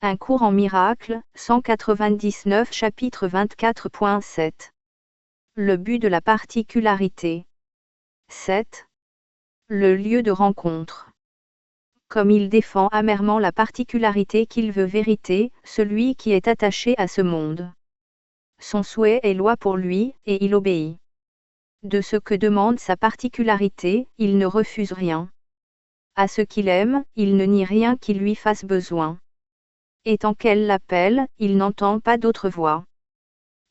Un cours en miracle, 199 chapitre 24.7. Le but de la particularité. 7. Le lieu de rencontre. Comme il défend amèrement la particularité qu'il veut vérité, celui qui est attaché à ce monde. Son souhait est loi pour lui, et il obéit. De ce que demande sa particularité, il ne refuse rien. À ce qu'il aime, il ne nie rien qui lui fasse besoin. Et tant qu'elle l'appelle, il n'entend pas d'autre voix.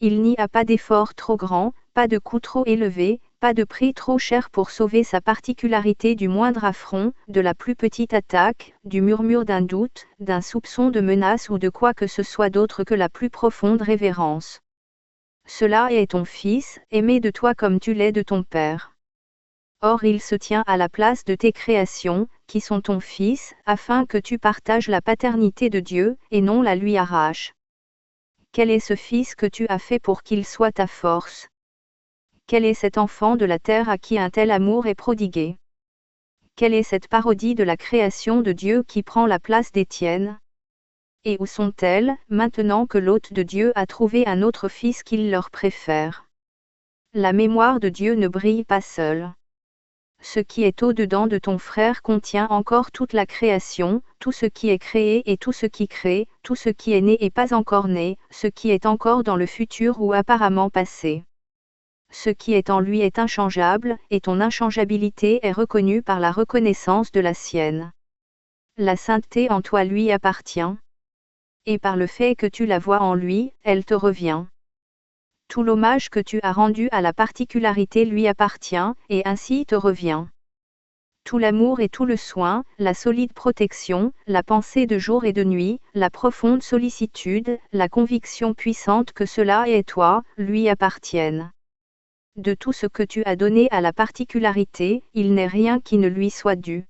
Il n'y a pas d'effort trop grand, pas de coût trop élevé, pas de prix trop cher pour sauver sa particularité du moindre affront, de la plus petite attaque, du murmure d'un doute, d'un soupçon de menace ou de quoi que ce soit d'autre que la plus profonde révérence. Cela est ton Fils, aimé de toi comme tu l'es de ton Père. Or il se tient à la place de tes créations, qui sont ton Fils, afin que tu partages la paternité de Dieu, et non la lui arraches. Quel est ce Fils que tu as fait pour qu'il soit ta force? Quel est cet enfant de la terre à qui un tel amour est prodigué? Quelle est cette parodie de la création de Dieu qui prend la place des tiennes? Et où sont-elles, maintenant que l'hôte de Dieu a trouvé un autre Fils qu'il leur préfère? La mémoire de Dieu ne brille pas seule. Ce qui est au-dedans de ton frère contient encore toute la création, tout ce qui est créé et tout ce qui crée, tout ce qui est né et pas encore né, ce qui est encore dans le futur ou apparemment passé. Ce qui est en lui est inchangeable, et ton inchangeabilité est reconnue par la reconnaissance de la sienne. La sainteté en toi lui appartient. Et par le fait que tu la vois en lui, elle te revient. Tout l'hommage que tu as rendu à la particularité lui appartient, et ainsi te revient. Tout l'amour et tout le soin, la solide protection, la pensée de jour et de nuit, la profonde sollicitude, la conviction puissante que cela est toi, lui appartiennent. De tout ce que tu as donné à la particularité, il n'est rien qui ne lui soit dû.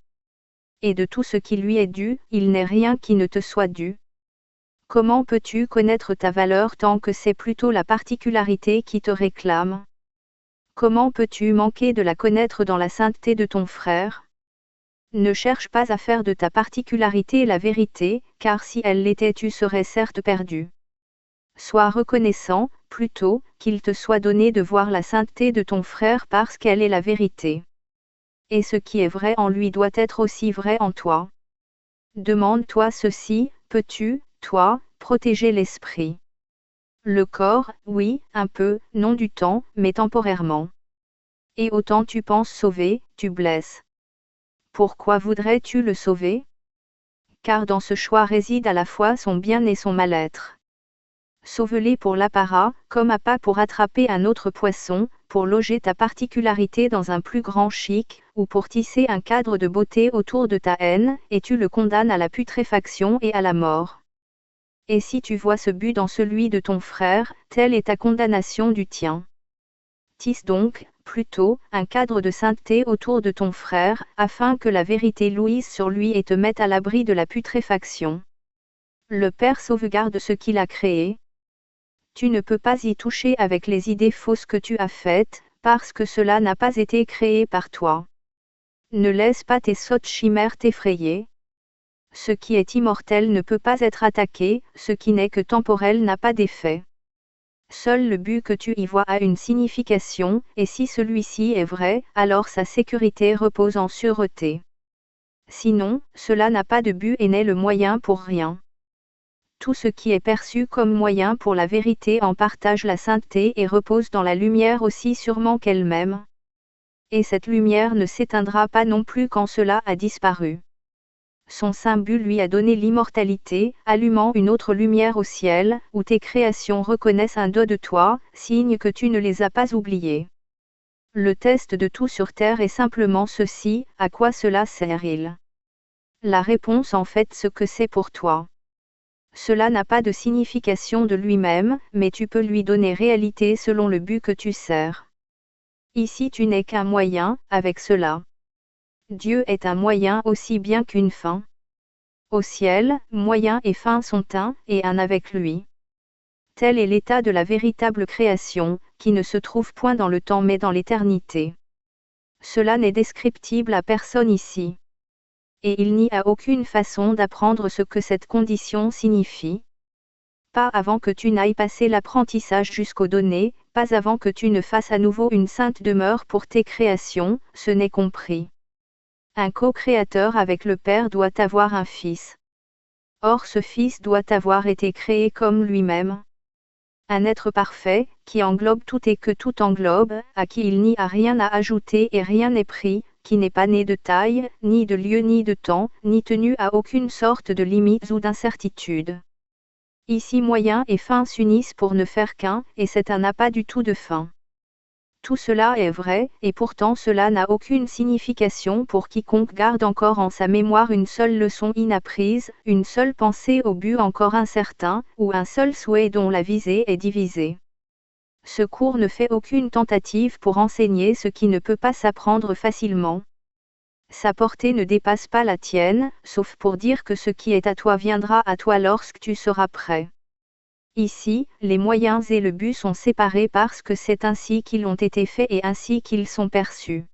Et de tout ce qui lui est dû, il n'est rien qui ne te soit dû. Comment peux-tu connaître ta valeur tant que c'est plutôt la particularité qui te réclame? Comment peux-tu manquer de la connaître dans la sainteté de ton frère? Ne cherche pas à faire de ta particularité la vérité, car si elle l'était tu serais certes perdu. Sois reconnaissant, plutôt, qu'il te soit donné de voir la sainteté de ton frère parce qu'elle est la vérité. Et ce qui est vrai en lui doit être aussi vrai en toi. Demande-toi ceci, peux-tu, toi, protéger l'esprit? Le corps, oui, un peu, non du temps, mais temporairement. Et autant tu penses sauver, tu blesses. Pourquoi voudrais-tu le sauver? Car dans ce choix réside à la fois son bien et son mal-être. Sauve-les pour l'apparat, comme appât pour attraper un autre poisson, pour loger ta particularité dans un plus grand chic, ou pour tisser un cadre de beauté autour de ta haine, et tu le condamnes à la putréfaction et à la mort. Et si tu vois ce but dans celui de ton frère, telle est ta condamnation du tien. Tisse donc, plutôt, un cadre de sainteté autour de ton frère, afin que la vérité luise sur lui et te mette à l'abri de la putréfaction. Le Père sauvegarde ce qu'il a créé. Tu ne peux pas y toucher avec les idées fausses que tu as faites, parce que cela n'a pas été créé par toi. Ne laisse pas tes sottes chimères t'effrayer. Ce qui est immortel ne peut pas être attaqué, ce qui n'est que temporel n'a pas d'effet. Seul le but que tu y vois a une signification, et si celui-ci est vrai, alors sa sécurité repose en sûreté. Sinon, cela n'a pas de but et n'est le moyen pour rien. Tout ce qui est perçu comme moyen pour la vérité en partage la sainteté et repose dans la lumière aussi sûrement qu'elle-même. Et cette lumière ne s'éteindra pas non plus quand cela a disparu. Son saint but lui a donné l'immortalité, allumant une autre lumière au ciel, où tes créations reconnaissent un dos de toi, signe que tu ne les as pas oubliées. Le test de tout sur terre est simplement ceci, à quoi cela sert-il? La réponse en fait ce que c'est pour toi. Cela n'a pas de signification de lui-même, mais tu peux lui donner réalité selon le but que tu sers. Ici tu n'es qu'un moyen, avec cela. Dieu est un moyen aussi bien qu'une fin. Au ciel, moyen et fin sont un et un avec lui. Tel est l'état de la véritable création, qui ne se trouve point dans le temps mais dans l'éternité. Cela n'est descriptible à personne ici. Et il n'y a aucune façon d'apprendre ce que cette condition signifie. Pas avant que tu n'ailles passer l'apprentissage jusqu'aux données, pas avant que tu ne fasses à nouveau une sainte demeure pour tes créations, ce n'est compris. Un co-créateur avec le Père doit avoir un Fils. Or ce Fils doit avoir été créé comme lui-même. Un être parfait, qui englobe tout et que tout englobe, à qui il n'y a rien à ajouter et rien n'est pris, qui n'est pas né de taille, ni de lieu ni de temps, ni tenu à aucune sorte de limites ou d'incertitude. Ici moyen et fin s'unissent pour ne faire qu'un, et c'est un n'a pas du tout de fin. Tout cela est vrai, et pourtant cela n'a aucune signification pour quiconque garde encore en sa mémoire une seule leçon inapprise, une seule pensée au but encore incertain, ou un seul souhait dont la visée est divisée. Ce cours ne fait aucune tentative pour enseigner ce qui ne peut pas s'apprendre facilement. Sa portée ne dépasse pas la tienne, sauf pour dire que ce qui est à toi viendra à toi lorsque tu seras prêt. Ici, les moyens et le but sont séparés parce que c'est ainsi qu'ils ont été faits et ainsi qu'ils sont perçus.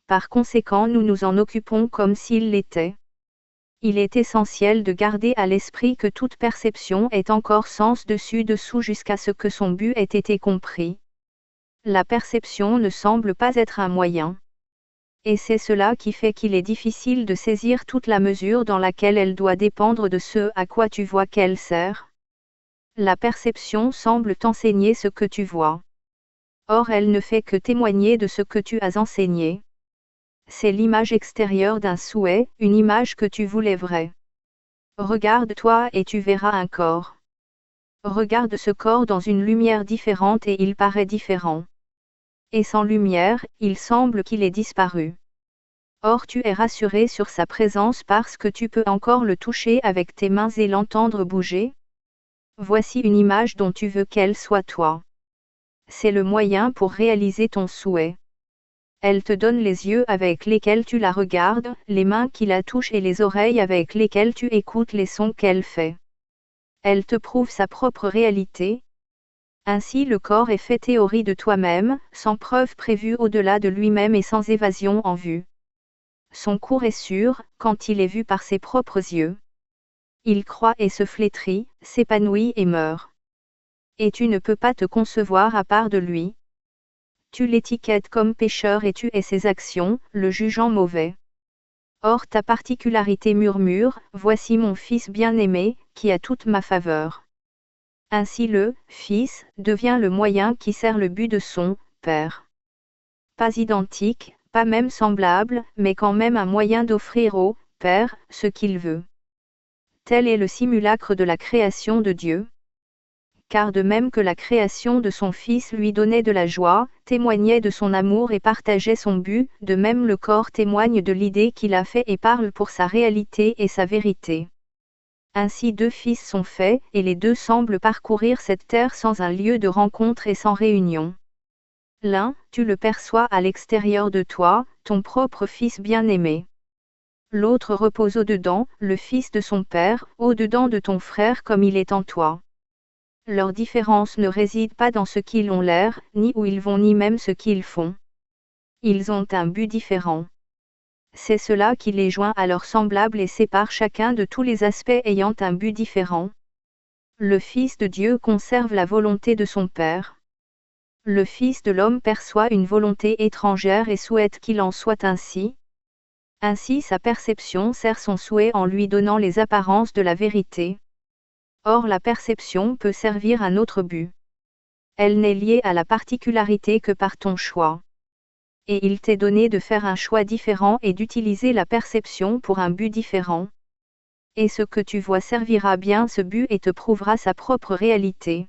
Par conséquent, nous nous en occupons comme s'ils l'étaient. Il est essentiel de garder à l'esprit que toute perception est encore sens dessus-dessous jusqu'à ce que son but ait été compris. La perception ne semble pas être un moyen. Et c'est cela qui fait qu'il est difficile de saisir toute la mesure dans laquelle elle doit dépendre de ce à quoi tu vois qu'elle sert. La perception semble t'enseigner ce que tu vois. Or elle ne fait que témoigner de ce que tu as enseigné. C'est l'image extérieure d'un souhait, une image que tu voulais vraie. Regarde-toi et tu verras un corps. Regarde ce corps dans une lumière différente et il paraît différent. Et sans lumière, il semble qu'il ait disparu. Or tu es rassuré sur sa présence parce que tu peux encore le toucher avec tes mains et l'entendre bouger. Voici une image dont tu veux qu'elle soit toi. C'est le moyen pour réaliser ton souhait. Elle te donne les yeux avec lesquels tu la regardes, les mains qui la touchent et les oreilles avec lesquelles tu écoutes les sons qu'elle fait. Elle te prouve sa propre réalité. Ainsi le corps est fait théorie de toi-même, sans preuve prévue au-delà de lui-même et sans évasion en vue. Son cours est sûr, quand il est vu par ses propres yeux. Il croît et se flétrit, s'épanouit et meurt. Et tu ne peux pas te concevoir à part de lui. Tu l'étiquettes comme pécheur et tu es ses actions, le jugeant mauvais. Or ta particularité murmure, voici mon Fils bien-aimé, qui a toute ma faveur. Ainsi le Fils devient le moyen qui sert le but de son Père. Pas identique, pas même semblable, mais quand même un moyen d'offrir au Père ce qu'il veut. Tel est le simulacre de la création de Dieu. Car de même que la création de son Fils lui donnait de la joie, témoignait de son amour et partageait son but, de même le corps témoigne de l'idée qu'il a fait et parle pour sa réalité et sa vérité. Ainsi deux fils sont faits, et les deux semblent parcourir cette terre sans un lieu de rencontre et sans réunion. L'un, tu le perçois à l'extérieur de toi, ton propre Fils bien-aimé. L'autre repose au-dedans, le Fils de son Père, au-dedans de ton frère comme il est en toi. Leur différence ne réside pas dans ce qu'ils ont l'air, ni où ils vont ni même ce qu'ils font. Ils ont un but différent. C'est cela qui les joint à leurs semblables et sépare chacun de tous les aspects ayant un but différent. Le Fils de Dieu conserve la volonté de son Père. Le Fils de l'homme perçoit une volonté étrangère et souhaite qu'il en soit ainsi. Ainsi sa perception sert son souhait en lui donnant les apparences de la vérité. Or la perception peut servir un autre but. Elle n'est liée à la particularité que par ton choix. Et il t'est donné de faire un choix différent et d'utiliser la perception pour un but différent. Et ce que tu vois servira bien ce but et te prouvera sa propre réalité.